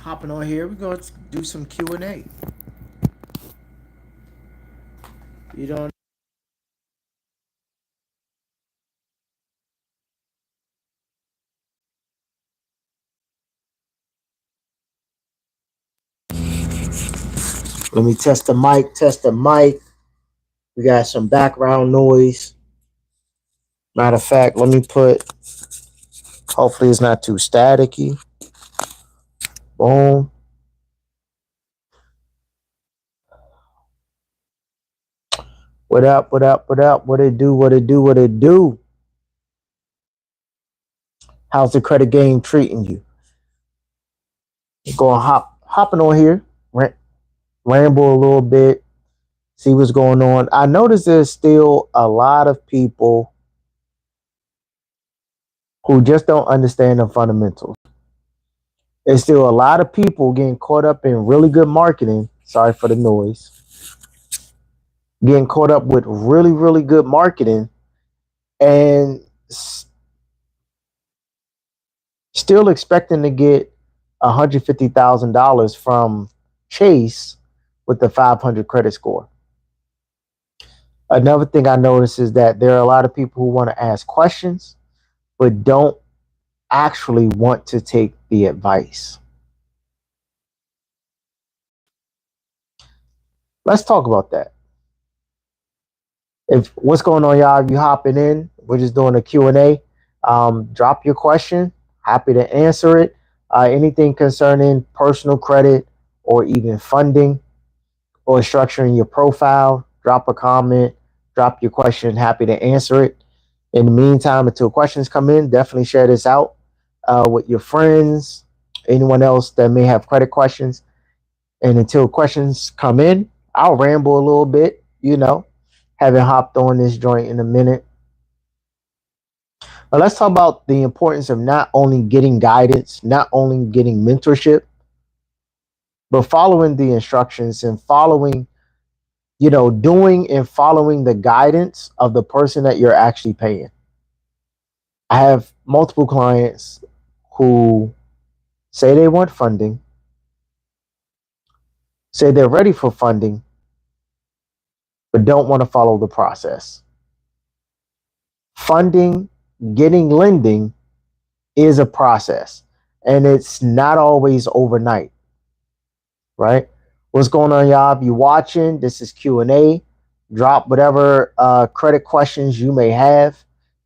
hopping on here. We're going to do some Q&A. You don't. Let me test the mic. Test the mic. We got some background noise. Matter of fact, let me put. Hopefully, it's not too staticky. Boom. What up? What up? What up? What it do? What it do? What it do? How's the credit game treating you? Going hopping on here, ramble a little bit, see what's going on. I notice there's still a lot of people who just don't understand the fundamentals. There's still a lot of people getting caught up in really good marketing. Sorry for the noise. Getting caught up with really, really good marketing and still expecting to get $150,000 from Chase with the 500 credit score. Another thing I noticed is that there are a lot of people who want to ask questions, but don't actually want to take the advice. Let's talk about that. If what's going on, y'all? If you hopping in, we're just doing a Q&A. Drop your question. Happy to answer it. Anything concerning personal credit or even funding or structuring your profile, drop a comment, drop your question. Happy to answer it. In the meantime, until questions come in, definitely share this out with your friends, anyone else that may have credit questions. And until questions come in, I'll ramble a little bit, haven't hopped on this joint in a minute. But let's talk about the importance of not only getting guidance, not only getting mentorship, but following the instructions and doing and following the guidance of the person that you're actually paying. I have multiple clients who say they want funding, say they're ready for funding, but don't want to follow the process. Funding, getting lending is a process, and it's not always overnight, right? What's going on, y'all? If you're watching, this is Q&A. Drop whatever credit questions you may have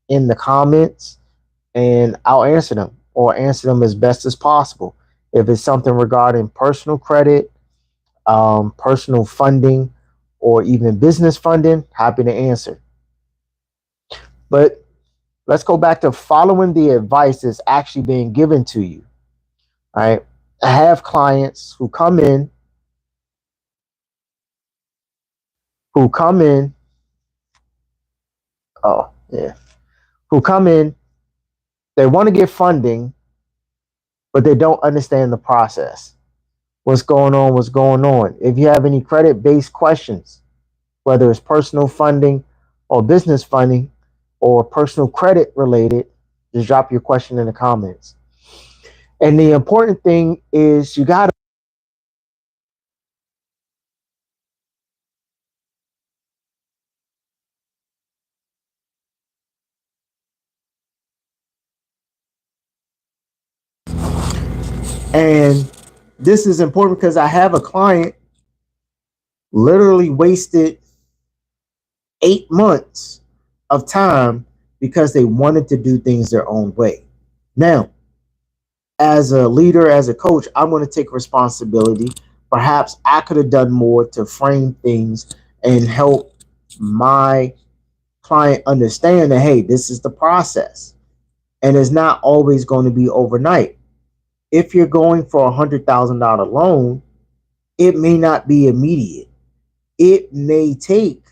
in the comments, and I'll answer them or answer them as best as possible. If it's something regarding personal credit, personal funding, or even business funding, happy to answer. But let's go back to following the advice that's actually being given to you. All right. I have clients who come in, oh, yeah, who come in, they want to get funding, but they don't understand the process. What's going on? What's going on? If you have any credit-based questions, whether it's personal funding or business funding or personal credit related, just drop your question in the comments. And the important thing is you got to and this is important because I have a client literally wasted 8 months of time because they wanted to do things their own way. Now, as a leader, as a coach, I'm going to take responsibility. Perhaps I could have done more to frame things and help my client understand that, hey, this is the process. And it's not always going to be overnight. If you're going for $100,000 loan, it may not be immediate. It may take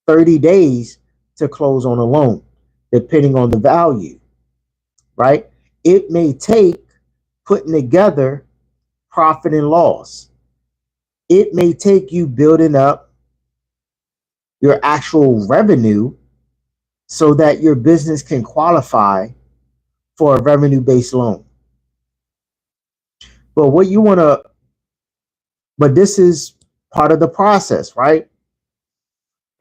30 days to close on a loan, depending on the value, right? It may take putting together profit and loss. It may take you building up your actual revenue so that your business can qualify for a revenue-based loan. But this is part of the process, right?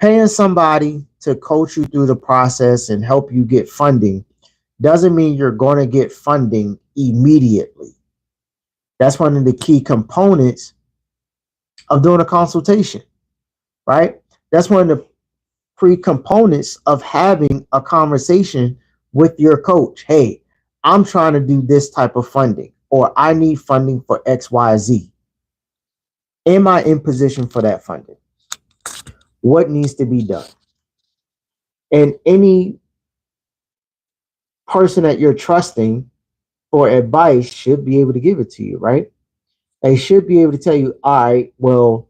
Paying somebody to coach you through the process and help you get funding doesn't mean you're going to get funding immediately. That's one of the key components of doing a consultation, right? That's one of the pre-components of having a conversation with your coach. Hey, I'm trying to do this type of funding, or I need funding for XYZ. Am I in position for that funding? What needs to be done? And any person that you're trusting for advice should be able to give it to you, right? They should be able to tell you, all right, well,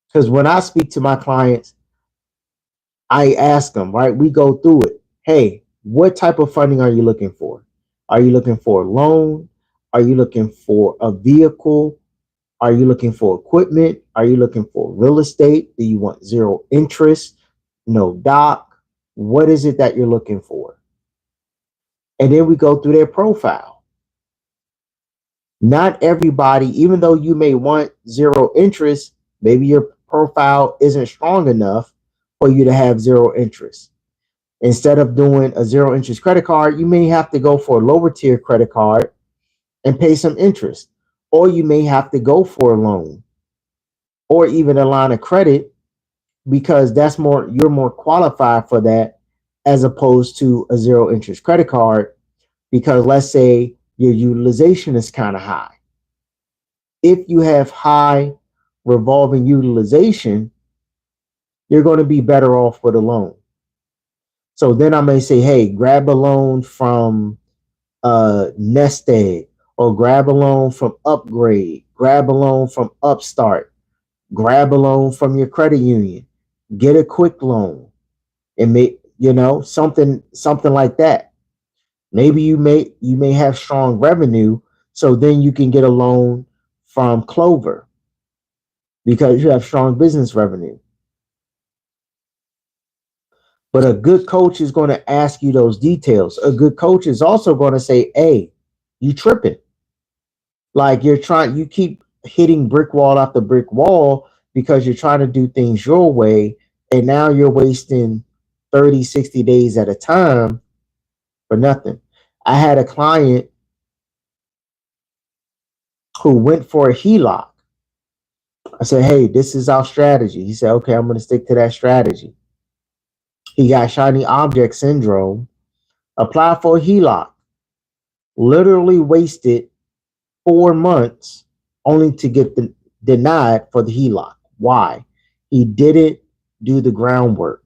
because when I speak to my clients, I ask them, right? We go through it. Hey, what type of funding are you looking for? Are you looking for a loan? Are you looking for a vehicle? Are you looking for equipment? Are you looking for real estate? Do you want zero interest? No doc? What is it that you're looking for? And then we go through their profile. Not everybody, even though you may want zero interest, maybe your profile isn't strong enough for you to have zero interest. Instead of doing a zero interest credit card, you may have to go for a lower tier credit card and pay some interest. Or you may have to go for a loan or even a line of credit, because you're more qualified for that, as opposed to a zero interest credit card, because let's say your utilization is kind of high. If you have high revolving utilization, you're going to be better off with a loan. So then I may say, hey, grab a loan from Nest Egg, or grab a loan from Upgrade, grab a loan from Upstart, grab a loan from your credit union, get a quick loan, and make, something like that. Maybe you may have strong revenue, so then you can get a loan from Clover because you have strong business revenue. But a good coach is going to ask you those details. A good coach is also going to say, hey, you tripping. Like you keep hitting brick wall after brick wall because you're trying to do things your way. And now you're wasting 30, 60 days at a time for nothing. I had a client who went for a HELOC. I said, hey, this is our strategy. He said, okay, I'm going to stick to that strategy. He got shiny object syndrome, applied for a HELOC, literally wasted 4 months only to get denied for the HELOC. Why? He didn't do the groundwork.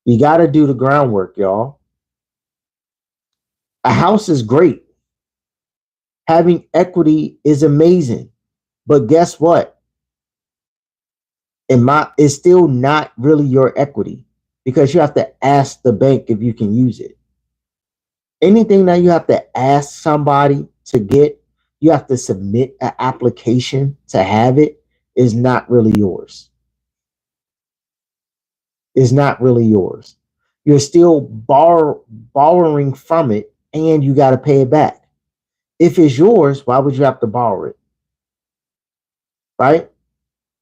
You got to do the groundwork, y'all. A house is great. Having equity is amazing. But guess what? It's still not really your equity, because you have to ask the bank if you can use it. Anything that you have to ask somebody to get, you have to submit an application to have it, is not really yours. Is not really yours. You're still borrowing from it, and you got to pay it back. If it's yours, why would you have to borrow it? Right?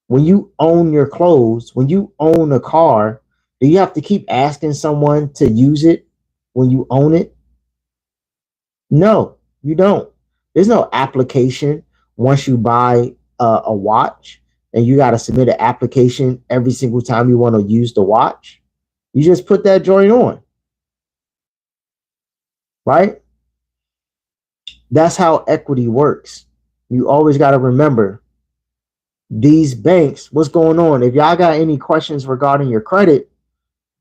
When you own your clothes, when you own a car, do you have to keep asking someone to use it when you own it? No, you don't. There's no application once you buy a watch, and you got to submit an application every single time you want to use the watch. You just put that joint on, right? That's how equity works. You always got to remember these banks. What's going on? If y'all got any questions regarding your credit,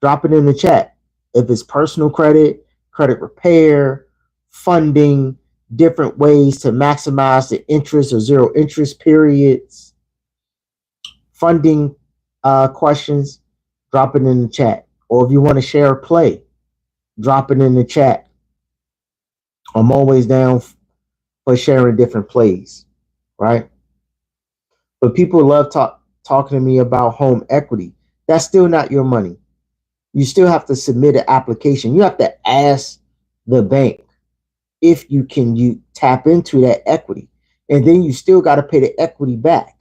drop it in the chat. If it's personal credit, credit repair, funding, different ways to maximize the interest or zero interest periods, funding questions, drop it in the chat. Or if you want to share a play, drop it in the chat. I'm always down for sharing different plays, right? But people love talking to me about home equity. That's still not your money. You still have to submit an application. You have to ask the bank if you tap into that equity. And then you still got to pay the equity back.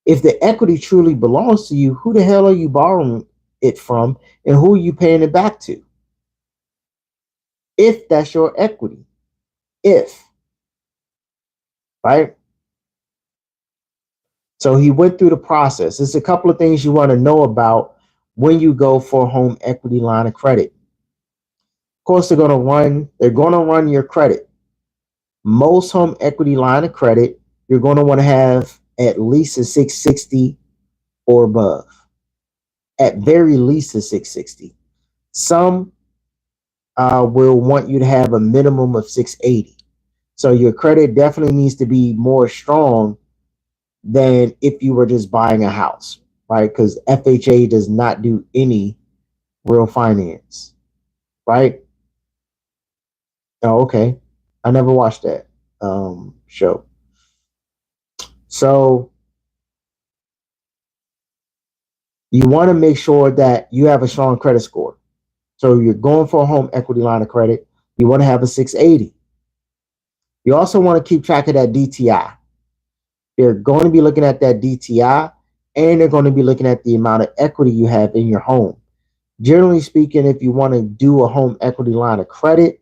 If the equity truly belongs to you, who the hell are you borrowing it from, and who are you paying it back to? If that's your equity. If, right? So he went through the process. There's a couple of things you want to know about when you go for a home equity line of credit. Of course, they're going to run your credit. Most home equity line of credit, you're going to want to have at least a 660 or above. At very least a 660. Some will want you to have a minimum of 680. So your credit definitely needs to be more strong than if you were just buying a house, right? Because FHA does not do any real finance, right? Oh, okay. I never watched that show. So you want to make sure that you have a strong credit score. So you're going for a home equity line of credit. You want to have a 680. You also want to keep track of that DTI. They're going to be looking at that DTI, and they're going to be looking at the amount of equity you have in your home. Generally speaking, if you want to do a home equity line of credit,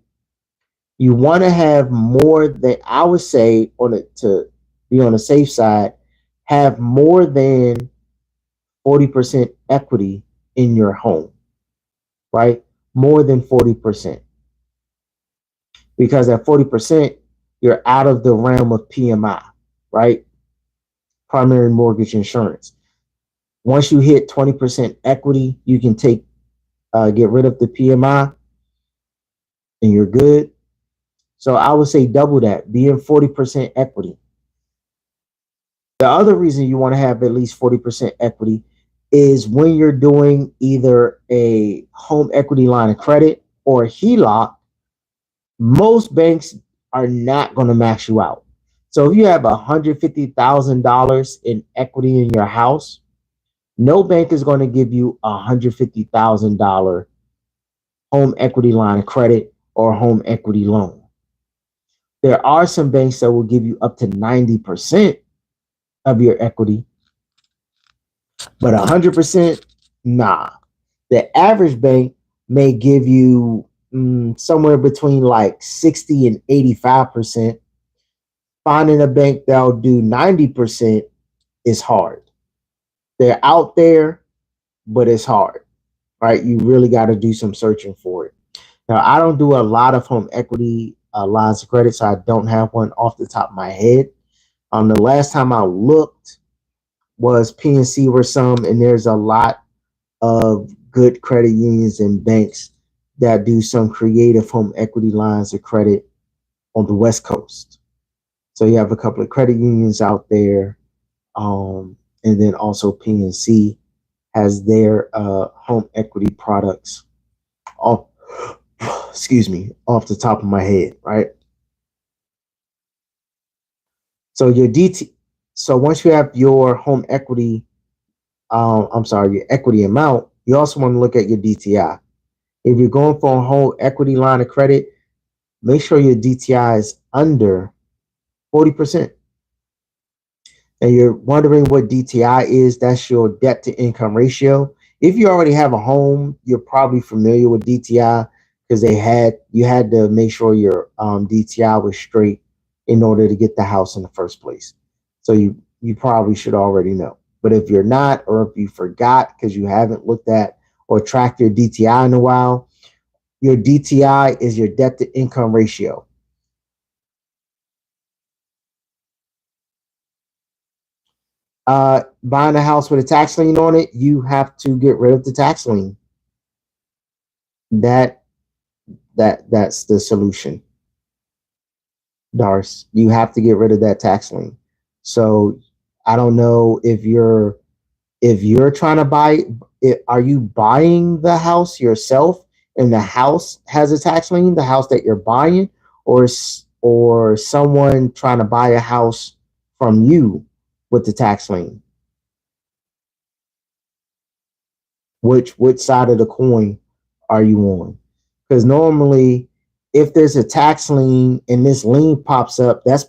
you want to have more than, I would say, to be on the safe side, have more than 40% equity in your home, right? More than 40%. Because at 40%, you're out of the realm of PMI, right? Primary mortgage insurance. Once you hit 20% equity, you can get rid of the PMI and you're good. So I would say double that, be in 40% equity. The other reason you want to have at least 40% equity is when you're doing either a home equity line of credit or a HELOC, most banks are not going to max you out. So if you have $150,000 in equity in your house, no bank is going to give you a $150,000 home equity line of credit or home equity loan. There are some banks that will give you up to 90% of your equity, but 100%, nah. The average bank may give you somewhere between like 60 and 85%. Finding a bank that'll do 90% is hard. They're out there, but it's hard, right? You really got to do some searching for it. Now, I don't do a lot of home equity lines of credit, so I don't have one off the top of my head. The last time I looked was PNC or some, and there's a lot of good credit unions and banks that do some creative home equity lines of credit on the West Coast. So you have a couple of credit unions out there, and then also PNC has their home equity products off, excuse me, off the top of my head, right? So your DT, so once you have your home equity, I'm sorry, your equity amount, you also want to look at your DTI. If you're going for a whole equity line of credit, make sure your DTI is under 40%. And you're wondering what DTI is, that's your debt to income ratio. If you already have a home, you're probably familiar with DTI because you had to make sure your DTI was straight in order to get the house in the first place. So you probably should already know. But if you're not, or if you forgot because you haven't looked at or tracked your DTI in a while, your DTI is your debt to income ratio. Buying a house with a tax lien on it, you have to get rid of the tax lien. That that's the solution, Dars. You have to get rid of that tax lien. So I don't know if you're trying to buy it, are you buying the house yourself and the house has a tax lien, the house that you're buying, or someone trying to buy a house from you with the tax lien? Which side of the coin are you on? Because normally If there's a tax lien and this lien pops up, that's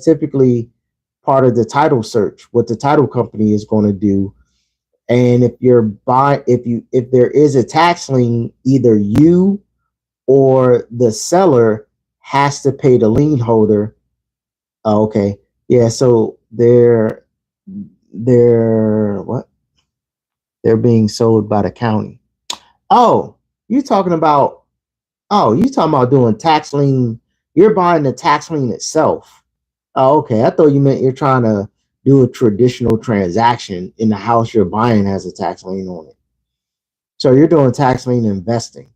typically part of the title search, what the title company is going to do. And if there is a tax lien, either you or the seller has to pay the lien holder. Oh, okay. Yeah, so they're what? They're being sold by the county. Oh, you talking about you talking about doing tax lien. You're buying the tax lien itself. Oh, okay. I thought you meant you're trying to do a traditional transaction in the house you're buying has a tax lien on it. So you're doing tax lien investing.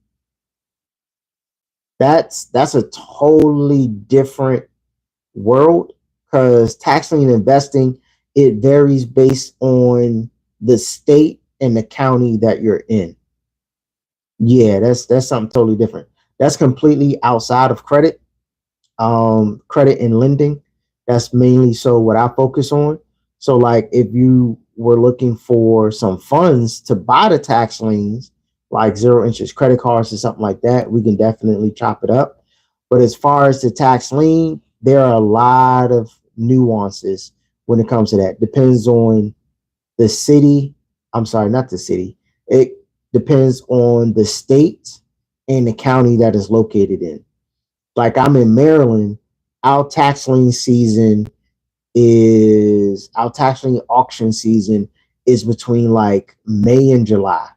That's a totally different world because tax lien investing, it varies based on the state and the county that you're in. Yeah, that's something totally different. That's completely outside of credit, credit and lending. That's mainly so what I focus on. So, like, if you were looking for some funds to buy the tax liens, like zero interest credit cards or something like that, we can definitely chop it up. But as far as the tax lien, there are a lot of nuances when it comes to that. Depends on the city. I'm sorry, not the city. It depends on the state and the county that is located in. Like I'm in Maryland, our tax lien season our tax lien auction season is between like May and July.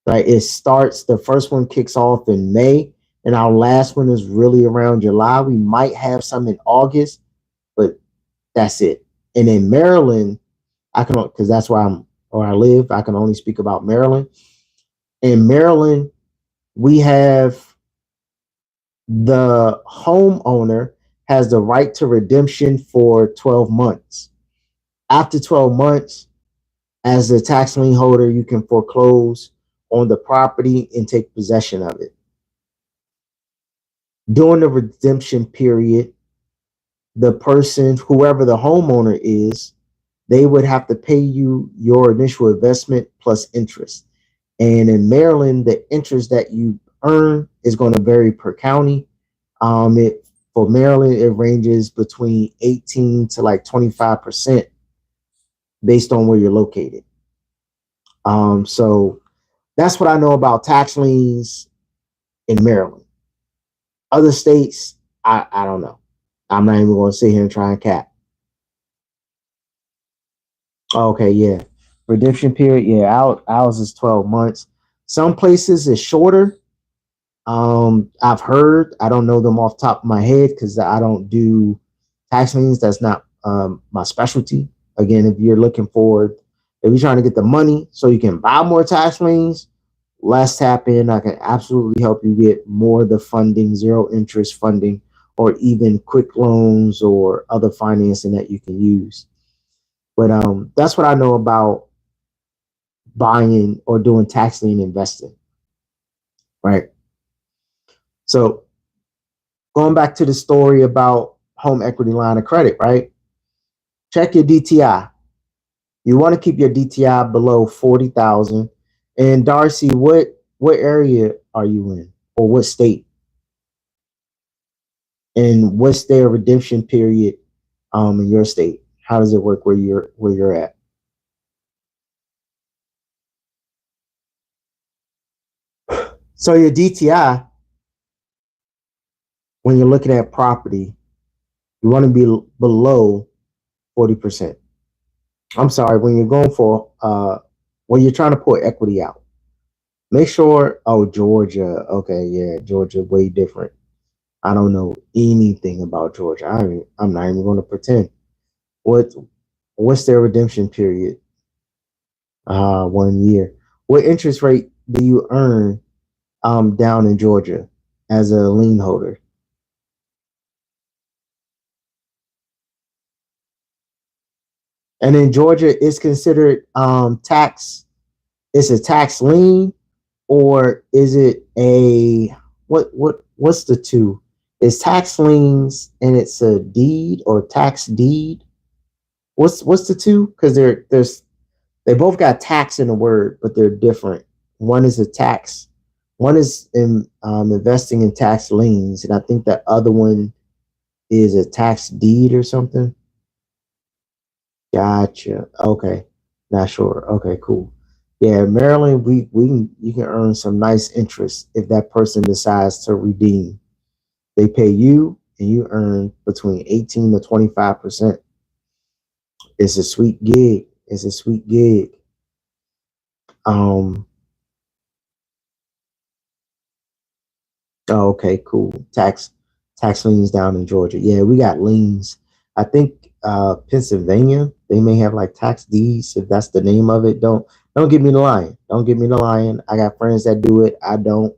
Right? The first one kicks off in May, and our last one is really around July. We might have some in August, but that's it. And in Maryland, because that's where I live, I can only speak about Maryland. In Maryland, we have the homeowner has the right to redemption for 12 months. After 12 months, as a tax lien holder, you can foreclose on the property and take possession of it. During the redemption period, the person, whoever the homeowner is, they would have to pay you your initial investment plus interest. And in Maryland, the interest that you earn is going to vary per county. It For Maryland, it ranges between 18 to like 25% based on where you're located. So that's what I know about tax liens in Maryland. Other states, I don't know. I'm not even going to sit here and try and cap. Okay, yeah. Redemption period, yeah, ours is 12 months. Some places is shorter. I've heard, I don't know them off the top of my head because I don't do tax liens. That's not my specialty. Again, if you're trying to get the money so you can buy more tax liens, let's tap in. I can absolutely help you get more of the funding, zero interest funding, or even quick loans or other financing that you can use. But that's what I know about buying or doing tax lien investing, right? So going back to the story about home equity line of credit, right? Check your DTI. You want to keep your DTI below 40,000. And Darcy, what area are you in, or what state? And what's their redemption period in your state? How does it work where you're at? So your DTI, when you're looking at property, you want to be below 40%. I'm sorry, when you're trying to pull equity out, make sure, oh, Georgia. Okay, yeah, Georgia, way different. I don't know anything about Georgia. I'm not even going to pretend. What what's their redemption period? 1 year. What interest rate do you earn down in Georgia as a lien holder? And in Georgia, it's considered tax. It's a tax lien, or is it a what's the two? Is tax liens and it's a deed or tax deed? What's the two? Because they both got tax in the word, but they're different. One is a tax. One is in investing in tax liens, and I think the other one is a tax deed or something. Gotcha. Okay. Not sure. Okay, cool. Yeah, Maryland, we can, you can earn some nice interest if that person decides to redeem. They pay you and you earn between 18 to 25%. It's a sweet gig. It's a sweet gig. Um, oh, okay, cool. Tax liens down in Georgia. Yeah, we got liens. I think Pennsylvania, they may have like tax deeds, if that's the name of it. Don't get me the lying. Don't get me the lying. I got friends that do it. I don't.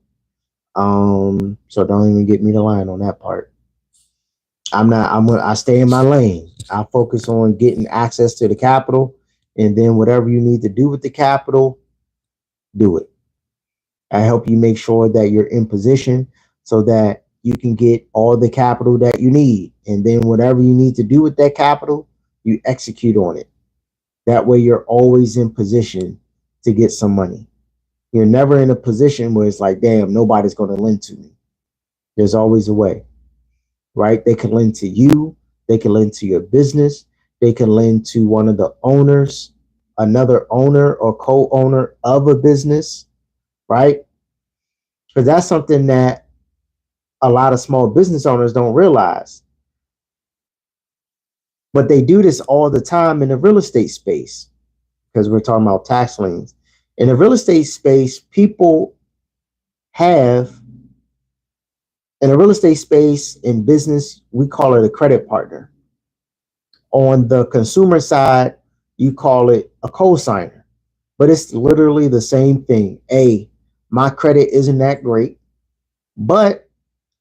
So don't even get me the line on that part. I'm not. I stay in my lane. I focus on getting access to the capital, and then whatever you need to do with the capital, do it. I help you make sure that you're in position so that you can get all the capital that you need, and then whatever you need to do with that capital, you execute on it. That way, you're always in position to get some money. You're never in a position where it's like, damn, nobody's going to lend to me. There's always a way. Right? They can lend to you, they can lend to your business, they can lend to one of the owners, another owner or co owner of a business, right? Because that's something that a lot of small business owners don't realize. But they do this all the time in the real estate space because we're talking about tax liens. In the real estate space, people have, in the real estate space in business, we call it a credit partner. On the consumer side, you call it a cosigner, but it's literally the same thing. A, my credit isn't that great, but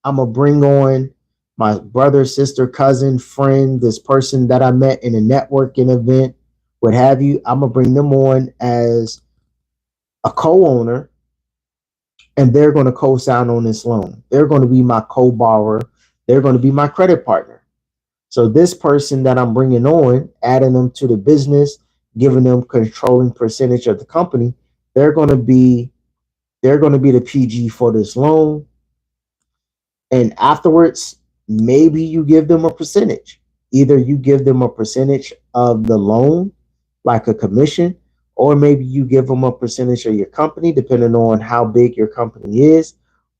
I'm gonna bring on my brother, sister, cousin, friend, this person that I met in a networking event, what have you. I'm gonna bring them on as a co-owner, and they're gonna co-sign on this loan. They're gonna be my co-borrower. They're gonna be my credit partner. So this person that I'm bringing on, adding them to the business, giving them controlling percentage of the company, they're going to be they're going to be the PG for this loan. And afterwards, maybe you give them a percentage. Either you give them a percentage of the loan, like a commission, or maybe you give them a percentage of your company, depending on how big your company is,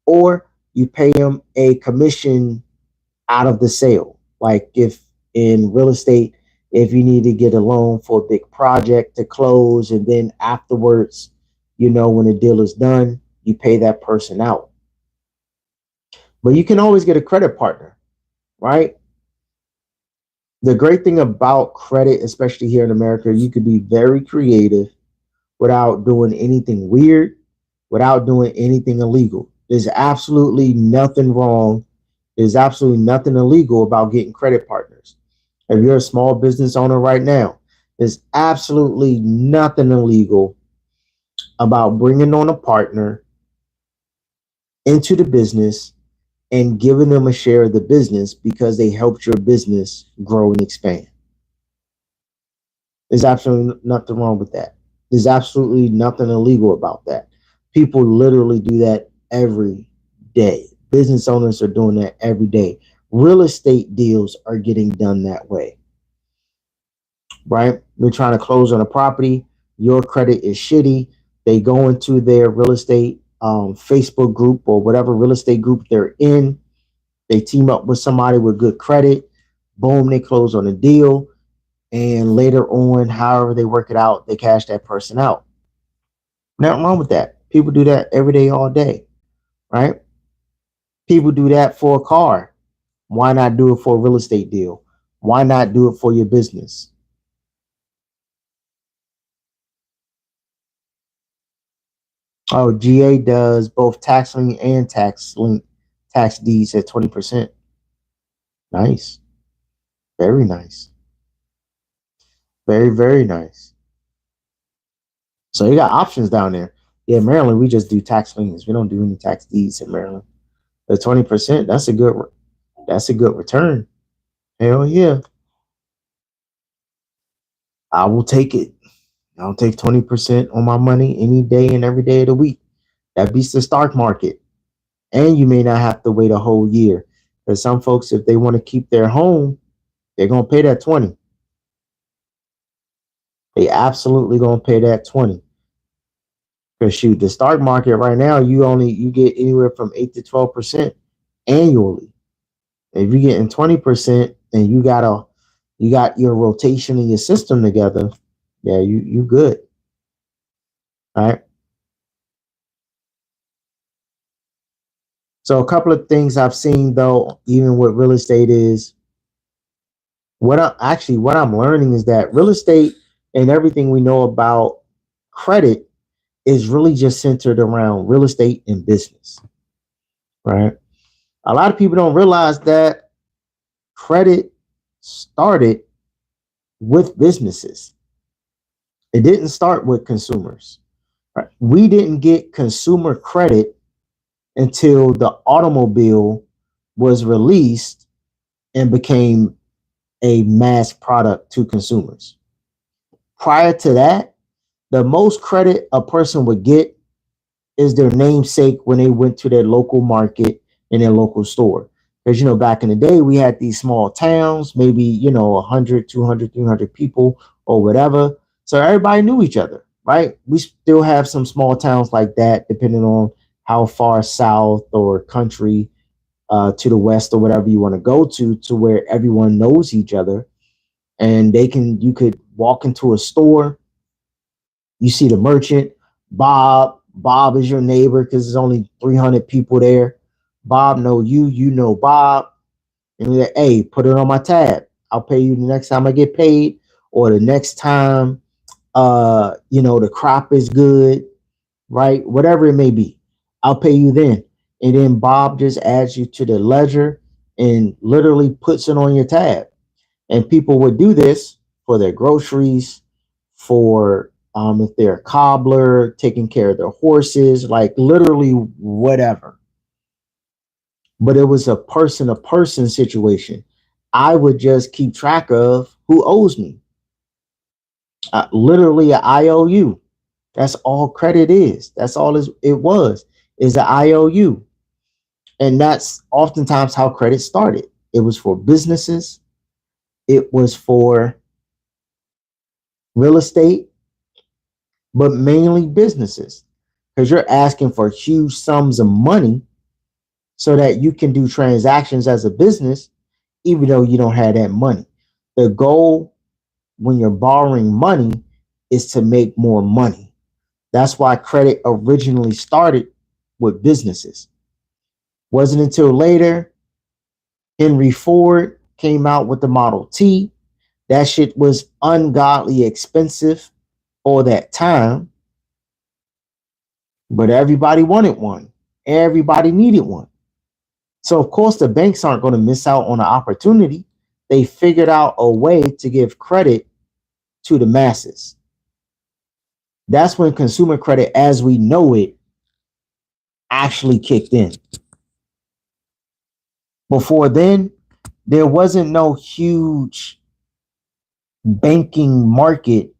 or you pay them a commission out of the sale. Like if in real estate, if you need to get a loan for a big project to close, and then afterwards, when the deal is done, you pay that person out. But you can always get a credit partner, right? The great thing about credit, especially here in America, you could be very creative without doing anything weird, without doing anything illegal. There's absolutely nothing wrong. There's absolutely nothing illegal about getting credit partners. If you're a small business owner right now, there's absolutely nothing illegal about bringing on a partner into the business and giving them a share of the business because they helped your business grow and expand. There's absolutely nothing wrong with that. There's absolutely nothing illegal about that. People literally do that every day. Business owners are doing that every day. Real estate deals are getting done that way, right? They're trying to close on a property. Your credit is shitty. They go into their real estate Facebook group or whatever real estate group they're in. They team up with somebody with good credit. Boom, they close on a deal. And later on, however they work it out, they cash that person out. Nothing wrong with that. People do that every day, all day, right? People do that for a car. Why not do it for a real estate deal? Why not do it for your business? Oh, GA does both tax lien and tax deeds at 20%. Nice. Very nice. Very, very nice. So you got options down there. Yeah, Maryland, we just do tax liens. We don't do any tax deeds in Maryland. The 20%, that's a good return. Hell yeah. I will take it. I'll take 20% on my money any day and every day of the week. That beats the stock market. And you may not have to wait a whole year. Because some folks, if they want to keep their home, they're gonna pay that 20. They absolutely gonna pay that 20. Because shoot, the stock market right now, you get anywhere from 8 to 12% annually. If you're getting 20% and you got your rotation and your system together, yeah, you good. All right. So a couple of things I've seen though, even with real estate is what I'm learning is that real estate and everything we know about credit is really just centered around real estate and business, right? A lot of people don't realize that credit started with businesses. It didn't start with consumers. Right? We didn't get consumer credit until the automobile was released and became a mass product to consumers. Prior to that, the most credit a person would get is their namesake when they went to their local market in their local store. Because, back in the day, we had these small towns, maybe, 100, 200, 300 people or whatever. So everybody knew each other, right? We still have some small towns like that, depending on how far south or country to the west or whatever you want to go to where everyone knows each other. And you could walk into a store, you see the merchant, Bob. Bob is your neighbor because there's only 300 people there. Bob know you, you know Bob. And you're like, hey, put it on my tab. I'll pay you the next time I get paid, or the next time the crop is good, right? Whatever it may be. I'll pay you then. And then Bob just adds you to the ledger and literally puts it on your tab. And people would do this for their groceries, for if they're a cobbler, taking care of their horses, like literally whatever. But it was a person to person situation. I would just keep track of who owes me. Literally an IOU. That's all credit is. That's all it was is an IOU. And that's oftentimes how credit started. It was for businesses. It was for real estate, but mainly businesses. Because you're asking for huge sums of money so that you can do transactions as a business, even though you don't have that money. The goal when you're borrowing money is to make more money. That's why credit originally started with businesses. Wasn't until later Henry Ford came out with the Model T. That shit was ungodly expensive for that time, but everybody wanted one. Everybody needed one. So, of course, the banks aren't going to miss out on the opportunity. They figured out a way to give credit to the masses. That's when consumer credit, as we know it, actually kicked in. Before then, there wasn't no huge banking market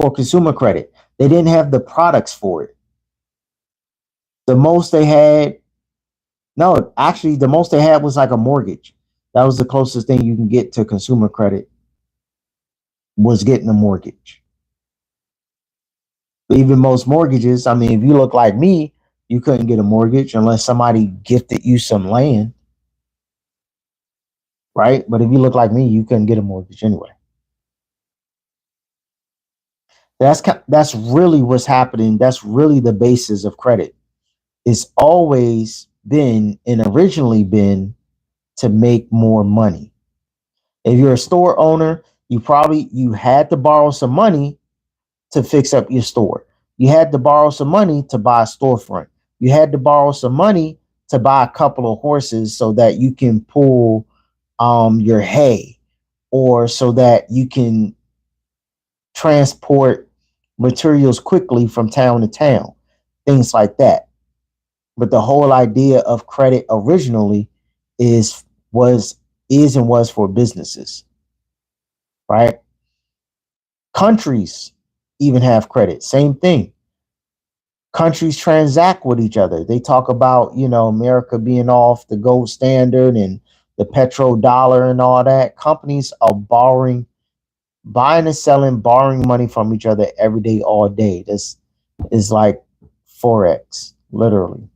for consumer credit. They didn't have the products for it. The most they had, no, actually, the most they had was like a mortgage. That was the closest thing you can get to consumer credit, was getting a mortgage. Even most mortgages, I mean, if you look like me, you couldn't get a mortgage unless somebody gifted you some land, right? But if you look like me, you couldn't get a mortgage anyway. That's really what's happening. That's really the basis of credit. It's always been and originally been to make more money. If you're a store owner, you had to borrow some money to fix up your store. You had to borrow some money to buy a storefront. You had to borrow some money to buy a couple of horses so that you can pull your hay, or so that you can transport materials quickly from town to town, things like that. But the whole idea of credit originally is was is and was for businesses, right? Countries even have credit. Same thing. Countries transact with each other. They talk about, America being off the gold standard and the petrodollar and all that. Companies are buying and selling, borrowing money from each other every day, all day. This is like Forex, literally.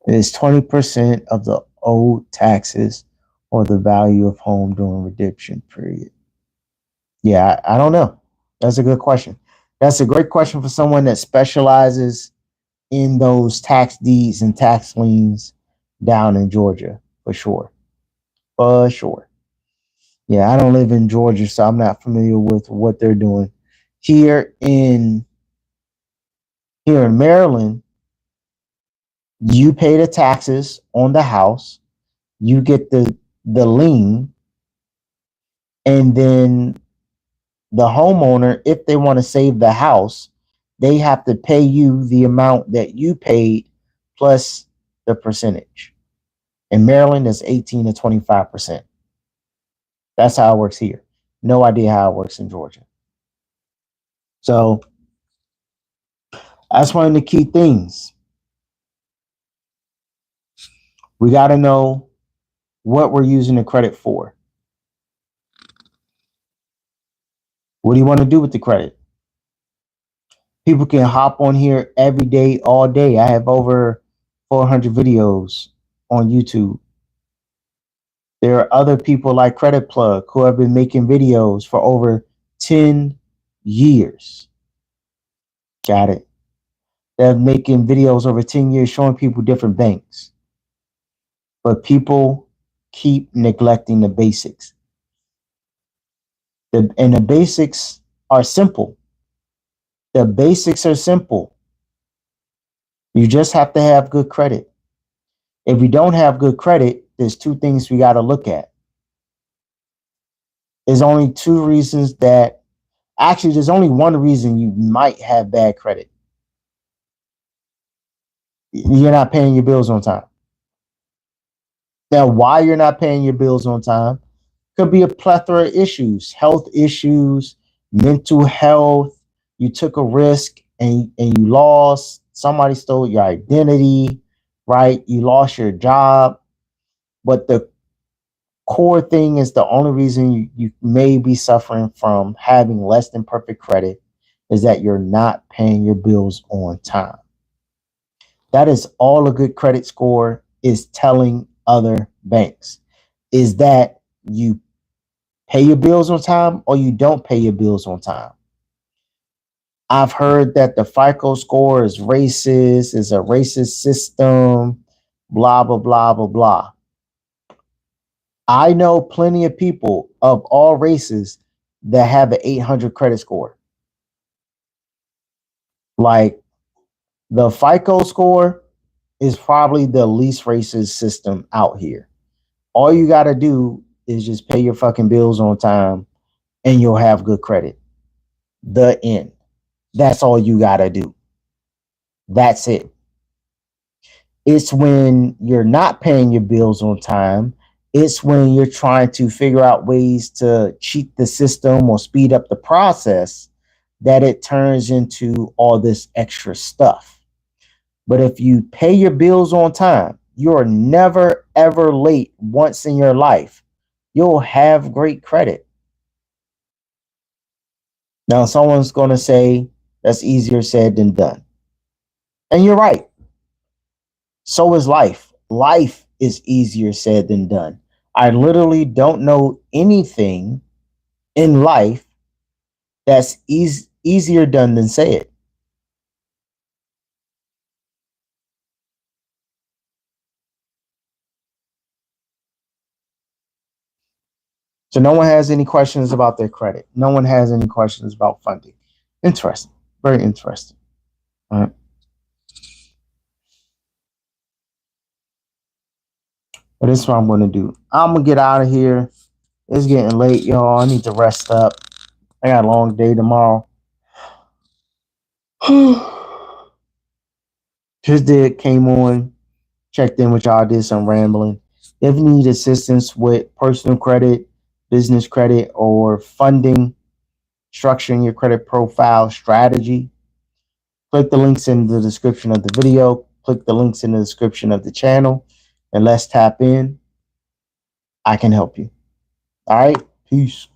It is 20% of the owed taxes or the value of home during redemption period. Yeah, I don't know. That's a good question. That's a great question for someone that specializes in those tax deeds and tax liens down in Georgia, for sure. For sure. Yeah, I don't live in Georgia, so I'm not familiar with what they're doing. Here in here in Maryland, you pay the taxes on the house, you get the lien, and then the homeowner, if they want to save the house, they have to pay you the amount that you paid plus the percentage. In Maryland, it's 18 to 25%. That's how it works here. No idea how it works in Georgia. So that's one of the key things. We got to know what we're using the credit for. What do you want to do with the credit? People can hop on here every day, all day. I have over 400 videos on YouTube. There are other people like Credit Plug who have been making videos for over 10 years. Got it. They're making videos over 10 years showing people different banks. But people keep neglecting the basics. And the basics are simple. The basics are simple. You just have to have good credit. If you don't have good credit, there's two things we got to look at. There's only two reasons that, actually, there's only one reason you might have bad credit. You're not paying your bills on time. Now, why you're not paying your bills on time could be a plethora of issues, health issues, mental health. You took a risk and you lost. Somebody stole your identity, right? You lost your job. But the core thing is the only reason you may be suffering from having less than perfect credit is that you're not paying your bills on time. That is all a good credit score is telling other banks, is that you pay your bills on time or you don't pay your bills on time. I've heard that the FICO score is racist, is a racist system, blah, blah, blah, blah, blah. I know plenty of people of all races that have an 800 credit score. Like the FICO score is probably the least racist system out here. All you got to do is just pay your fucking bills on time and you'll have good credit. The end. That's all you got to do. That's it. It's when you're not paying your bills on time. It's when you're trying to figure out ways to cheat the system or speed up the process that it turns into all this extra stuff. But if you pay your bills on time, you're never ever late once in your life. You'll have great credit. Now, someone's going to say that's easier said than done. And you're right. So is life. Life is easier said than done. I literally don't know anything in life that's easier done than said. So no one has any questions about their credit. No one has any questions about funding. Interesting. Very interesting. All right. But this is what I'm going to do. I'm going to get out of here. It's getting late, y'all. I need to rest up. I got a long day tomorrow. Just came on, checked in with y'all, did some rambling. If you need assistance with personal credit, business credit, or funding, structuring your credit profile strategy, click the links in the description of the video, click the links in the description of the channel, and let's tap in. I can help you. All right. Peace.